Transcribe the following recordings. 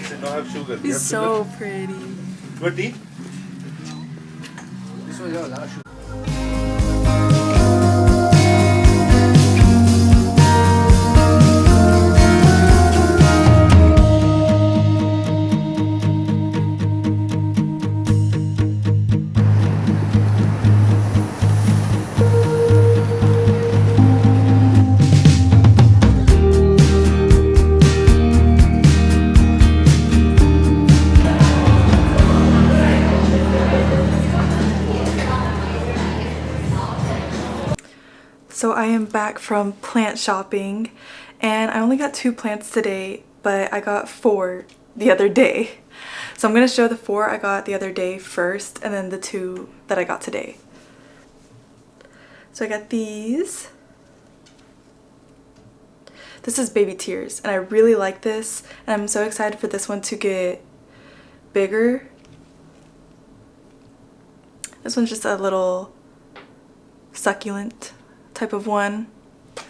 They don't have sugar. He's so pretty. What tea? This one got a lot of sugar. So I am back from plant shopping and I only got 2 plants today, but I got 4 the other day. So I'm going to show the 4 I got the other day first and then the 2 that I got today. So I got these. This is Baby Tears and I really like this and I'm so excited for this one to get bigger. This one's just a little succulent type of one.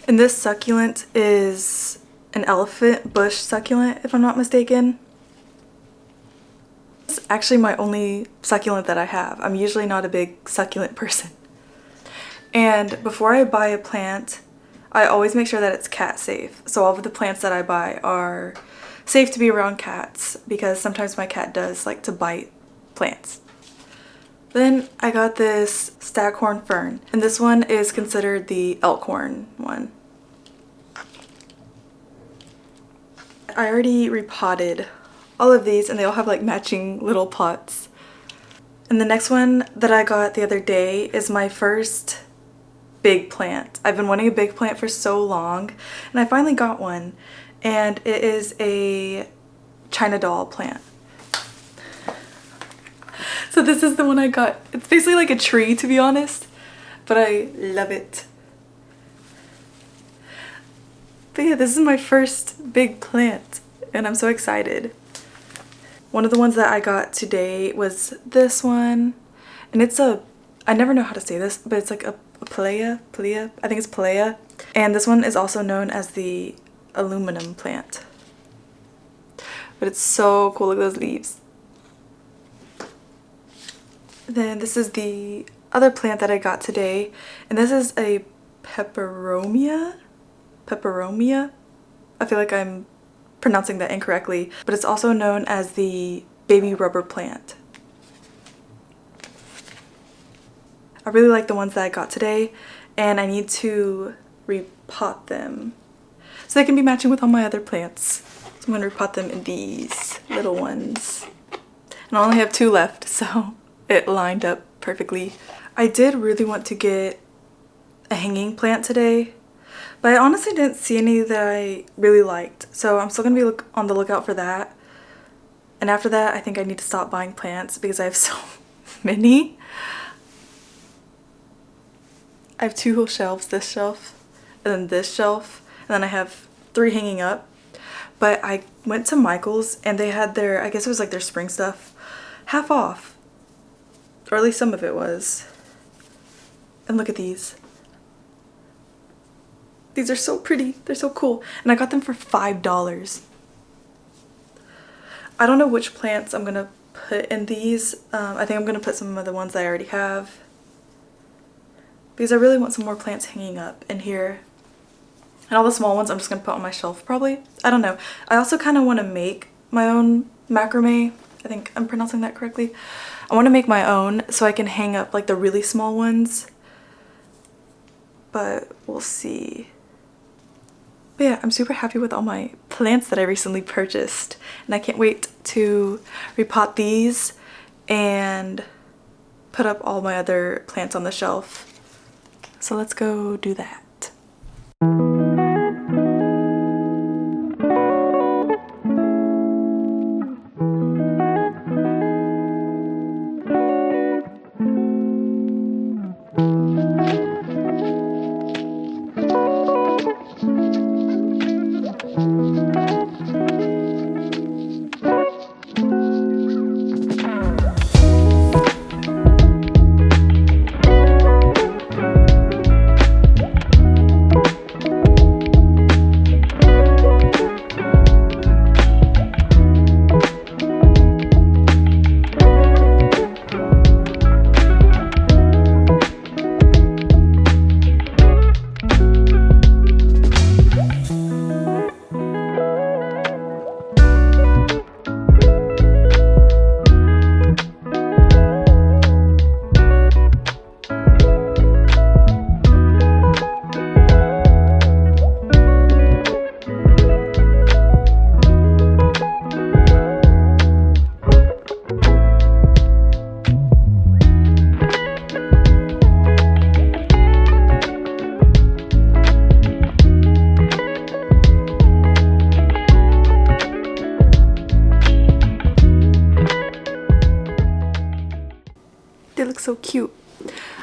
And this succulent is an elephant bush succulent, if I'm not mistaken. It's actually my only succulent that I have. I'm usually not a big succulent person. And before I buy a plant, I always make sure that it's cat safe. So all of the plants that I buy are safe to be around cats because sometimes my cat does like to bite plants. Then I got this staghorn fern, and this one is considered the elkhorn one. I already repotted all of these and they all have like matching little pots. And the next one that I got the other day is my first big plant. I've been wanting a big plant for so long and I finally got one, and it is a China doll plant. So this is the one I got. It's basically like a tree, to be honest, but I love it. But yeah, this is my first big plant and I'm so excited. One of the ones that I got today was this one, and it's a, I never know how to say this, but it's like a Palea, I think it's Palea. And this one is also known as the aluminum plant. But it's so cool, look at those leaves. Then this is the other plant that I got today, and this is a peperomia. I feel like I'm pronouncing that incorrectly, but it's also known as the baby rubber plant. I really like the ones that I got today, and I need to repot them so they can be matching with all my other plants. So I'm going to repot them in these little ones. And I only have 2 left, so it lined up perfectly. I did really want to get a hanging plant today, but I honestly didn't see any that I really liked. So I'm still going to be on the lookout for that. And after that, I think I need to stop buying plants because I have so many. I have 2 whole shelves, this shelf and then this shelf, and then I have 3 hanging up. But I went to Michael's and they had their, I guess it was like their spring stuff, half off. Or at least some of it was. And look at these. These are so pretty. They're so cool. And I got them for $5. I don't know which plants I'm going to put in these. I think I'm going to put some of the ones that I already have. Because I really want some more plants hanging up in here. And all the small ones I'm just going to put on my shelf probably. I don't know. I also kind of want to make my own macrame. I think I'm pronouncing that correctly. I want to make my own so I can hang up like the really small ones. But we'll see. But yeah, I'm super happy with all my plants that I recently purchased. And I can't wait to repot these and put up all my other plants on the shelf. So let's go do that. so cute.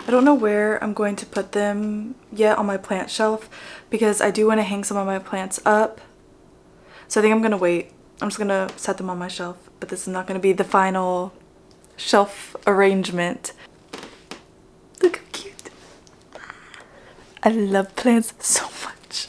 I don't know where I'm going to put them yet on my plant shelf because I do want to hang some of my plants up. So I think I'm going to wait. I'm just going to set them on my shelf, but this is not going to be the final shelf arrangement. Look how cute. I love plants so much.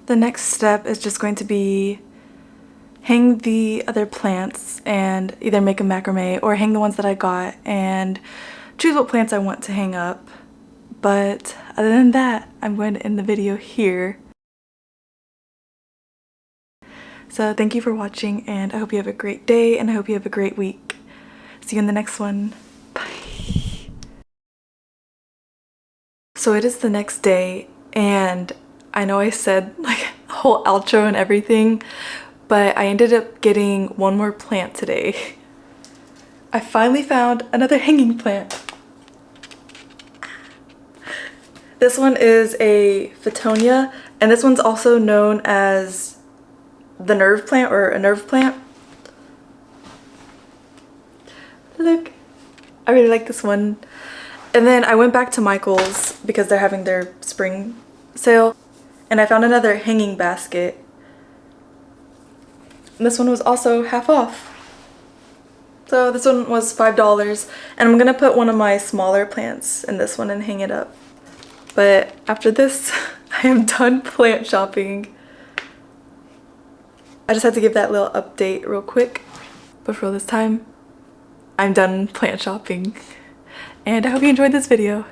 The next step is just going to be hang the other plants and either make a macrame or hang the ones that I got and choose what plants I want to hang up. But other than that, I'm going to end the video here. So thank you for watching, and I hope you have a great day and I hope you have a great week. See you in the next one. Bye. So it is the next day, and I know I said like a whole outro and everything, but I ended up getting one more plant today. I finally found another hanging plant. This one is a Fittonia, and this one's also known as the nerve plant or a nerve plant. Look, I really like this one. And then I went back to Michael's because they're having their spring sale, and I found another hanging basket. And this one was also half off. So this one was $5, and I'm gonna put one of my smaller plants in this one and hang it up. But after this, I am done plant shopping. I just had to give that little update real quick. But for this time, I'm done plant shopping. And I hope you enjoyed this video.